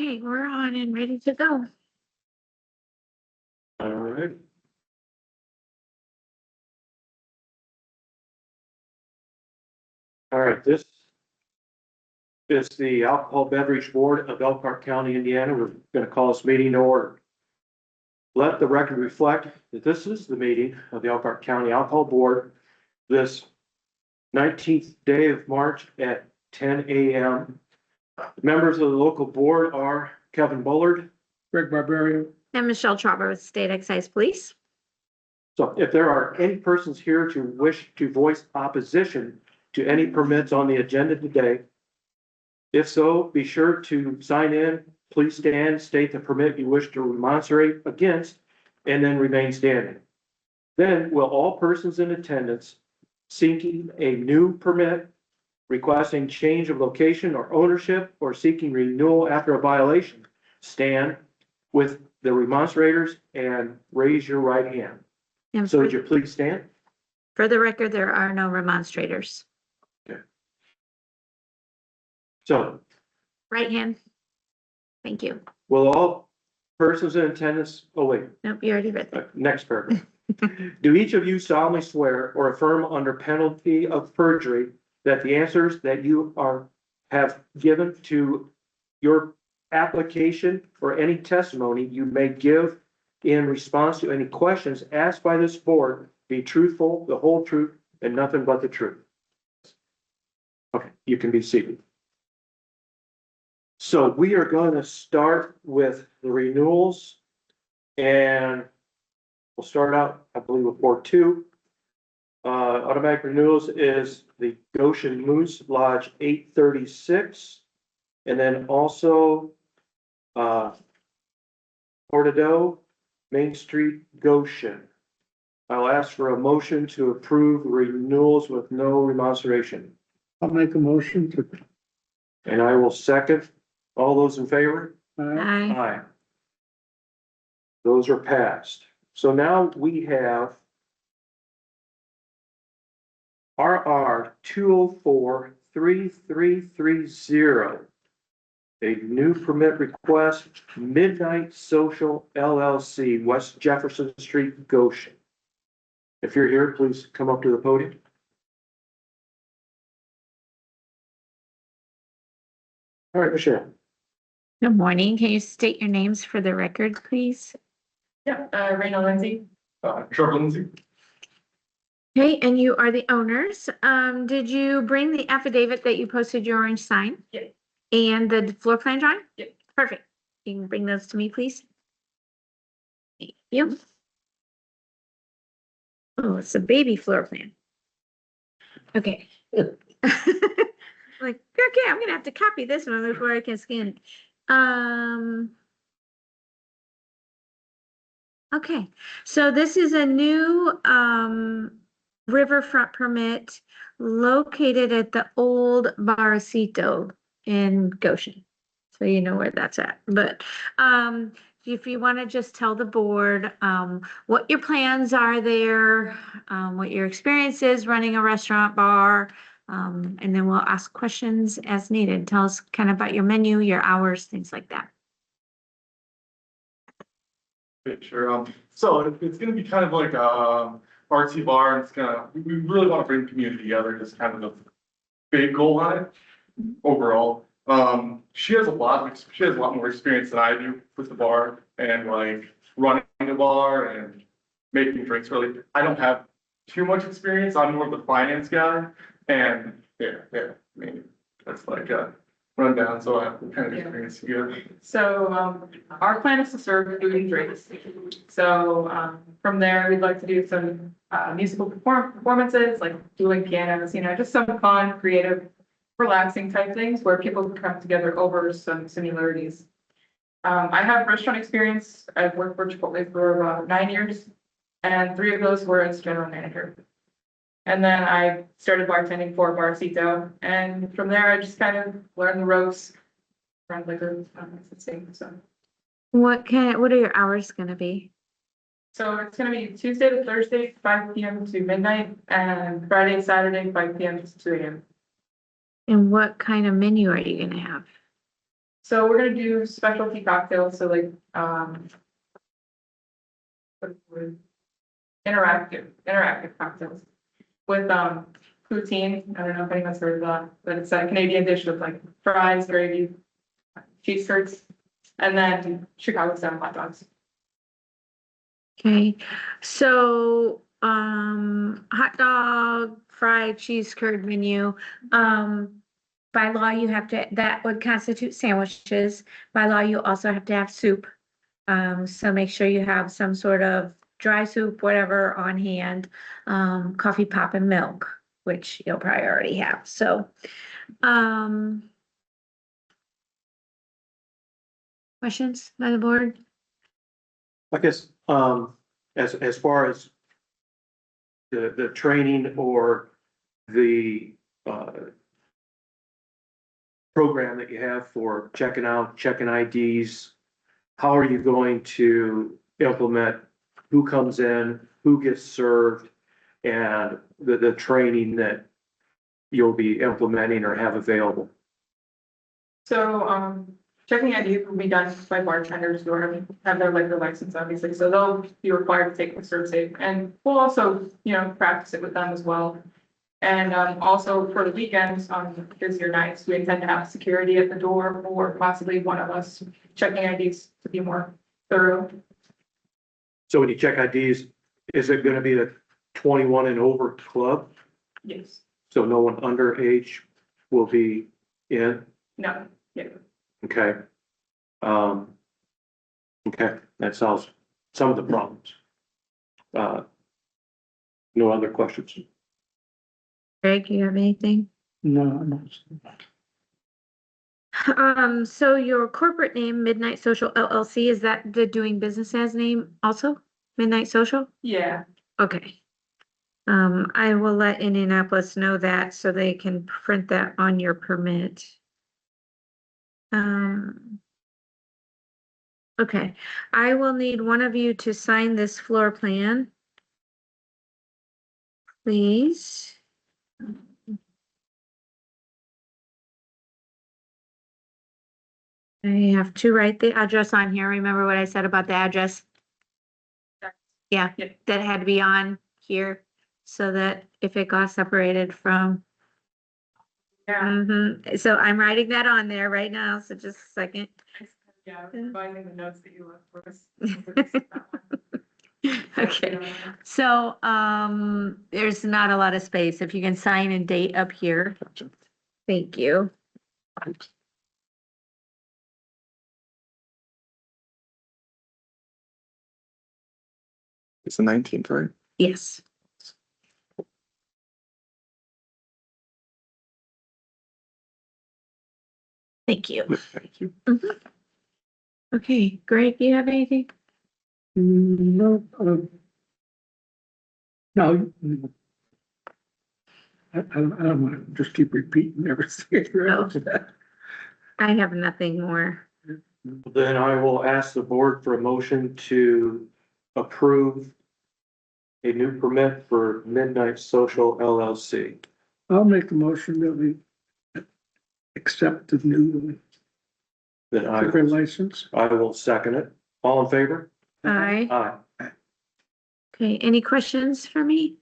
Okay, we're on and ready to go. All right. All right, this is the Alcohol Beverage Board of Elkhart County, Indiana. We're going to call this meeting to order. Let the record reflect that this is the meeting of the Elkhart County Alcohol Board this 19th day of March at 10 a.m. Members of the local board are Kevin Bullard, Greg Barbarian. And Michelle Trauber with State Excise Police. So if there are any persons here to wish to voice opposition to any permits on the agenda today, if so, be sure to sign in. Please stand, state the permit you wish to remonstrate against, and then remain standing. Then will all persons in attendance seeking a new permit, requesting change of location or ownership, or seeking renewal after a violation, stand with the remonstrators and raise your right hand. And So would you please stand? for the record, there are no remonstrators. So Right hand. Thank you. will all persons in attendance, oh wait, Nope, you already read that. next paragraph. Do each of you solemnly swear or affirm under penalty of perjury that the answers that you have given to your application or any testimony you may give in response to any questions asked by this board be truthful, the whole truth, and nothing but the truth? Okay, you can be seated. So we are going to start with the renewals, and we'll start out, I believe, with Board 2. Automatic renewals is the Goshen Moose Lodge 836, and then also Portado Main Street Goshen. I'll ask for a motion to approve renewals with no remonstration. I'll make a motion to. And I will second. All those in favor? Aye. Aye. Those are passed. So now we have RR 204-3330. A new permit request, Midnight Social LLC, West Jefferson Street, Goshen. If you're here, please come up to the podium. All right, Michelle. Good morning. Can you state your names for the record, please? Yeah, Raina Lindsay. Trevor Lindsay. Okay, and you are the owners. Did you bring the affidavit that you posted your orange sign? Yeah. And the floor plan drawing? Yeah. Perfect. You can bring those to me, please. Thank you. Oh, it's a baby floor plan. Okay. Like, okay, I'm gonna have to copy this one before I can scan it. Okay, so this is a new riverfront permit located at the old Baracito in Goshen. So you know where that's at. But if you want to just tell the board what your plans are there, what your experience is running a restaurant bar, and then we'll ask questions as needed. Tell us kind of about your menu, your hours, things like that. Sure. So it's going to be kind of like a artsy bar. And it's we really want to bring the community together. Just kind of the big goal on it overall. She has a lot more experience than I do with the bar and like running the bar and making drinks. Really, I don't have too much experience. I'm more of the finance guy. And yeah. I mean, that's like a rundown. So I have kind of experience here. So our plan is to serve food and drinks. So from there, we'd like to do some musical performances, like dueling pianos, just some fun, creative, relaxing type things where people can come together over some similarities. I have restaurant experience. I've worked for Chipotle for about 9 years, and 3 of those were as general manager. And then I started bartending for Baracito, and from there I just kind of learned the ropes, run liquor, so. What are your hours gonna be? So it's gonna be Tuesday to Thursday, 5 p.m. to midnight, and Friday and Saturday, 5 p.m. to 2 a.m. And what kind of menu are you gonna have? So we're gonna do specialty cocktails, so like, what is the word? Interactive cocktails with, poutine. I don't know if anyone's heard of that, but it's a Canadian dish with like fries, gravy, cheese curds, and then Chicago style hot dogs. Okay, so, hot dog, fried cheese curd menu, by law, you have to, that would constitute sandwiches. By law, you also have to have soup. So make sure you have some sort of dry soup, whatever, on hand, coffee, pop, and milk, which you'll probably already have, so, questions by the board? I guess, as far as the training or the, program that you have for checking IDs, how are you going to implement who comes in, who gets served, and the training that you'll be implementing or have available? So, checking IDs will be done by bartenders who have their liquor license, obviously, so they'll be required to take the serve safe, and we'll also, practice it with them as well. And, also for the weekends, on busier nights, we intend to have security at the door, or possibly one of us checking IDs to be more thorough. So when you check IDs, is it gonna be a 21 and over club? Yes, So no one underage will be in? no, yeah. Okay. Okay, that solves some of the problems. No other questions? Greg, you have anything? No, no. So your corporate name, Midnight Social LLC, is that the doing business as name also? Midnight Social? Yeah, Okay. I will let Indianapolis know that so they can print that on your permit. Okay, I will need one of you to sign this floor plan. Please. I have to write the address on here. Remember what I said about the address? Yeah, Yeah. that had to be on here so that if it got separated from. yeah, So I'm writing that on there right now, so just a second. yeah, providing the notes that you left for us. Okay, so, there's not a lot of space. If you can sign and date up here. Thank you. It's the 19th, right? Yes. Thank you. Thank you. Okay, Greg, you have anything? No, no. I don't want to just keep repeating everything. No. I have nothing more. Then I will ask the board for a motion to approve a new permit for Midnight Social LLC. I'll make the motion that we accept the new Then liquor license. I will second it. All in favor? Aye. Aye. Okay, any questions for me?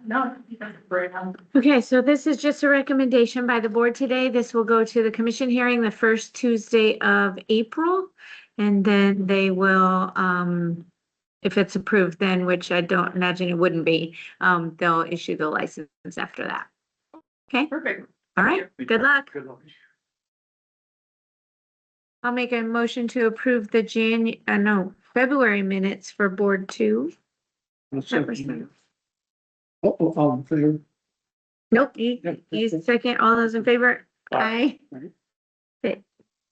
No, that's great. Okay, so this is just a recommendation by the board today. This will go to the commission hearing the first Tuesday of April. And then they will, if it's approved then, which I don't imagine it wouldn't be, they'll issue the license after that. Okay, Perfect. all right, good luck. Good luck. I'll make a motion to approve the February minutes for Board 2. I'll second. Oh, all in favor? Nope, you second, all those in favor? Aye.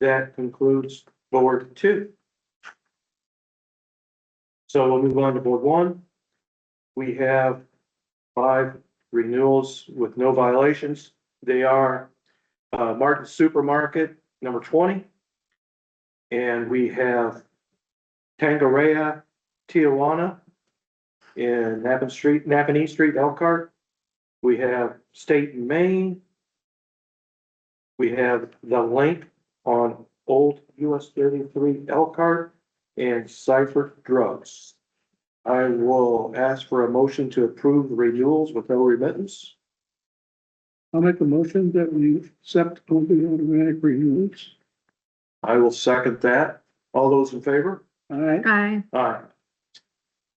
That concludes Board 2. So we'll move on to Board 1. We have 5 renewals with no violations. They are Martin's Supermarket, number 20. And we have Tangarea Tijuana in Napanee Street, Elkhart. We have State and Maine. We have The Link on Old US 33 Elkhart, and Cipher Drugs. I will ask for a motion to approve the renewals with no remittance. I'll make a motion that we accept all the automatic renewals. I will second that. All those in favor? All right, Aye. Aye.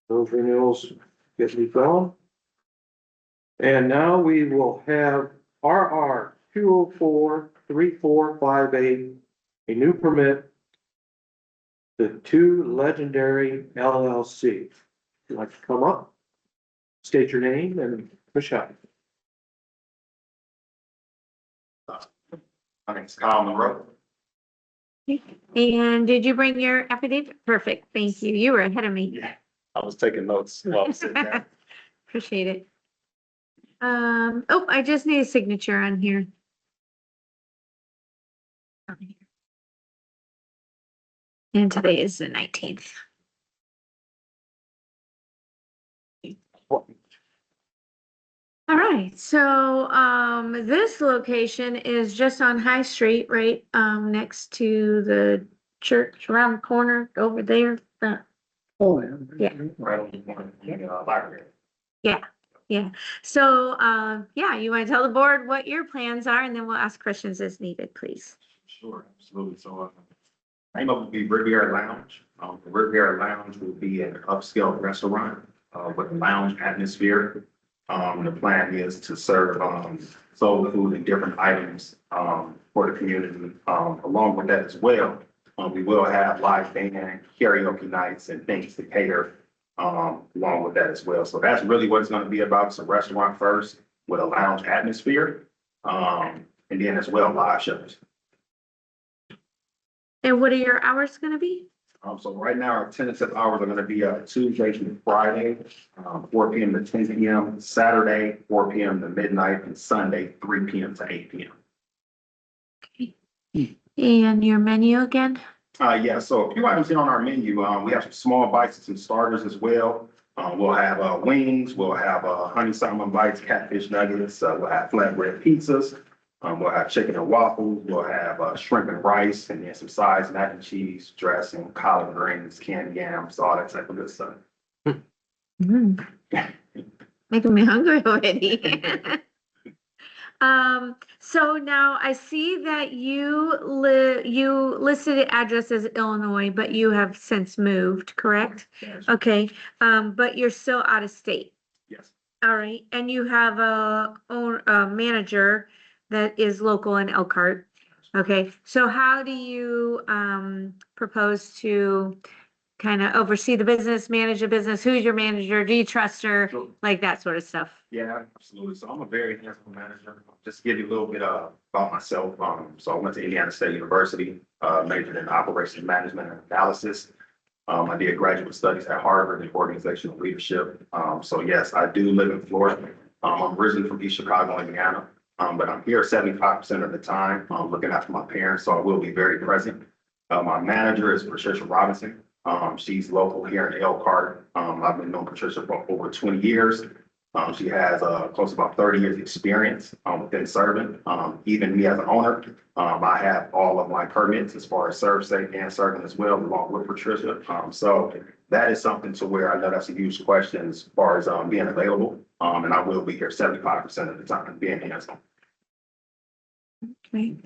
Those renewals get me going. And now we will have RR 2043458, a new permit. The Two Legendary LLC. If you'd like to come up, state your name and Michelle. My name's Kyle Monroe. And did you bring your affidavit? Perfect, thank you. You were ahead of me. Yeah, I was taking notes while I was sitting there. Appreciate it. Oh, I just need a signature on here. And today is the 19th. All right, so, this location is just on High Street, right, next to the church around the corner over there. oh, yeah. Yeah. Right on the corner, library. Yeah, so, yeah, you want to tell the board what your plans are, and then we'll ask questions as needed, please. Sure, absolutely. So, name of it will be Riviera Lounge. The Riviera Lounge will be an upscale restaurant, with a lounge atmosphere. The plan is to serve, soul food and different items, for the community. Along with that as well, we will have live band, karaoke nights and things to cater, along with that as well. So that's really what it's gonna be about. It's a restaurant first with a lounge atmosphere, and then as well, live shows. And what are your hours gonna be? So right now, our tentative hours are gonna be, Tuesday through Friday, 4 PM to 10 PM, Saturday, 4 PM to midnight, and Sunday, 3 PM to 8 PM. And your menu again? Yeah, so a few items here on our menu. We have some small bites and some starters as well. We'll have wings, we'll have honey salmon bites, catfish nuggets, we'll have flatbread pizzas. We'll have chicken and waffles, we'll have shrimp and rice, and then some sides, mac and cheese, dressing, collard greens, canned yams, all that type of good stuff. Mm. Making me hungry already. So now I see that you listed the address as Illinois, but you have since moved, correct? Yes. Okay, but you're still out of state. Yes. All right, and you have a manager that is local in Elkhart. Okay, so how do you propose to kind of oversee the business, manage the business? Who's your manager? Do you trust her? Sure. Like that sort of stuff. Yeah, absolutely. So I'm a very hands-on manager. Just to give you a little bit about myself. So I went to Indiana State University, majored in operations management and analysis. I did graduate studies at Harvard in organizational leadership. So yes, I do live in Florida. I'm originally from East Chicago, Indiana, but I'm here 75% of the time, looking after my parents. So I will be very present. My manager is Patricia Robinson. She's local here in Elkhart. I've been knowing Patricia for over 20 years. She has close to about 30 years experience within serving. Even me as an owner, I have all of my permits as far as serve, safe, and serving as well, along with Patricia. So that is something to where I know that's a huge question as far as being available. And I will be here 75% of the time being hands-on. Okay.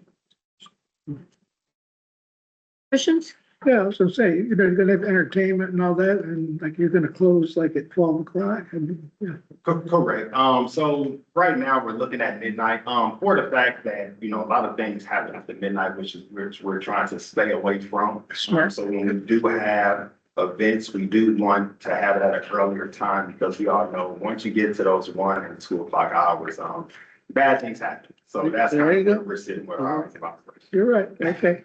Questions? Yeah, I was gonna say, you're gonna have entertainment and all that, and like you're gonna close like at 12 o'clock, and, yeah. Correct. So right now we're looking at midnight, for the fact that, a lot of things happen after midnight, which we're trying to stay away from. Smart. So when we do have events, we do want to have it at an earlier time, because we all know once you get to those 1 and 2 o'clock hours, bad things happen. So that's There you kind of go. where we're sitting with our operation. You're right, okay.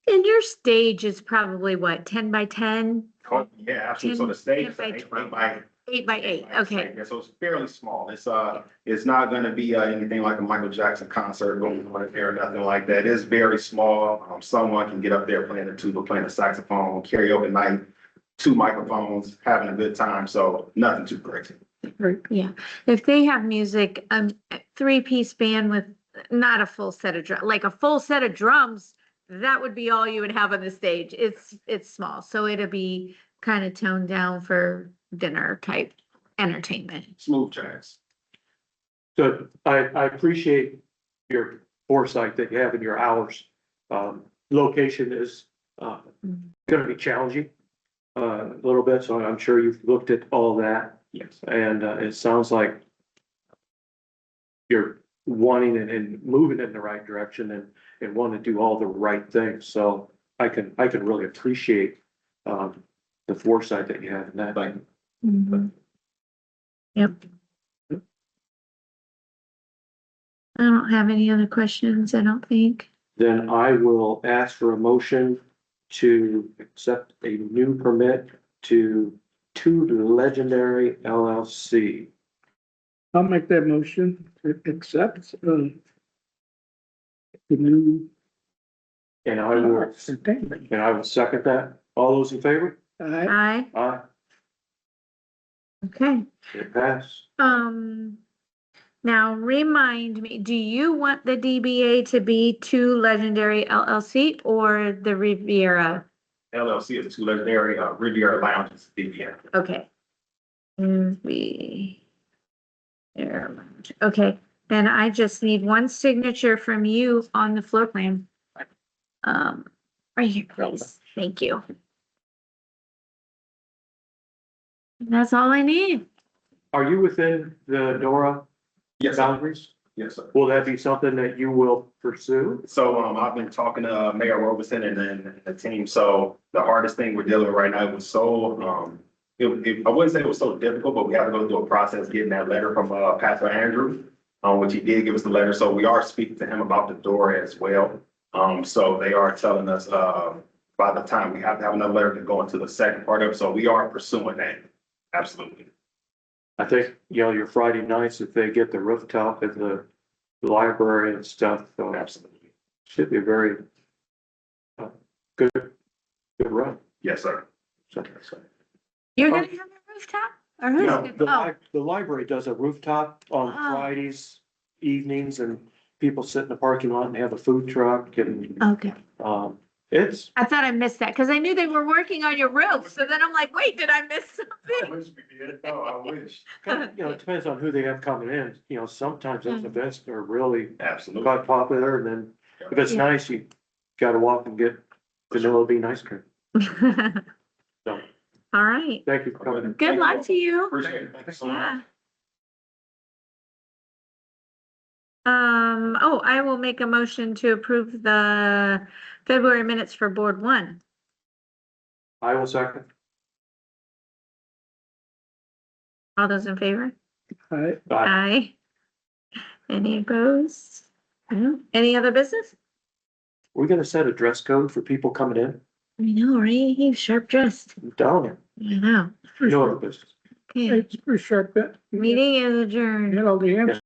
And your stage is probably what, 10 by 10? Oh, yeah, absolutely. So the stage is 10 by 8 12. by 8 by 8, okay. Yeah, so it's fairly small. It's not gonna be anything like a Michael Jackson concert going on there or nothing like that. It's very small. Someone can get up there playing the tuba, playing the saxophone, karaoke night, 2 microphones, having a good time. So nothing too crazy. Yeah, if they have music, a 3-piece band with not a full set of like a full set of drums, that would be all you would have on the stage. It's small, so it'll be kind of toned down for dinner type entertainment. Smooth jazz. Good. I appreciate your foresight that you have in your hours. Location is, gonna be challenging, a little bit, so I'm sure you've looked at all that. Yes. And, it sounds like you're wanting and moving in the right direction and want to do all the right things. So I can really appreciate, the foresight that you have in that. Thank you. Mhm. Yep. I don't have any other questions, I don't think. Then I will ask for a motion to accept a new permit to Legendary LLC. I'll make that motion to accept, the new And I will, entertainment. and I will second that. All those in favor? Aye. Aye, Aye, okay. it passed. Now remind me, do you want the DBA to be Two Legendary LLC or the Riviera? LLC is Two Legendary, Riviera Lounge is DBA. Okay. Riviera Lounge. Okay, then I just need one signature from you on the floor plan. Right here, please. Thank you. That's all I need. Are you within the DORA Yes, sir. boundaries? Yes, sir. Will that be something that you will pursue? So, I've been talking to Mayor Robeson and then the team. So the hardest thing we're dealing with right now was so, I wouldn't say it was so difficult, but we have to go through a process getting that letter from, Pastor Andrew, which he did give us the letter. So we are speaking to him about the door as well. So they are telling us, by the time we have to have another letter to go into the second part of it. So we are pursuing that. Absolutely. I think, your Friday nights, if they get the rooftop at the library and stuff, Absolutely. should be a very good run. Yes, sir. So, You're gonna have a rooftop? Or who's No, gonna? the library does a rooftop on Oh. Fridays evenings, and people sit in the parking lot and have a food truck and, Oh, okay. it's, I thought I missed that because I knew they were working on your roof. So then I'm like, wait, did I miss I something? wish we did. No, I wish. it depends on who they have coming in. Sometimes those events are really Absolutely. quite popular, and then if it's Yeah. nice, you gotta walk and get vanilla bean ice cream. So, All right. thank you for coming in. Good luck to you. Appreciate it. Thank you so much. Yeah. I will make a motion to approve the February minutes for Board 1. I will second. All those in favor? Aye. Aye. Any opposed? No? Any other business? We're gonna set a dress code for people coming in. I know, right? He's sharp dressed. I'm telling you, I know. you know the business. Okay, It's pretty sharp, bet. meeting is adjourned. Get all the answers.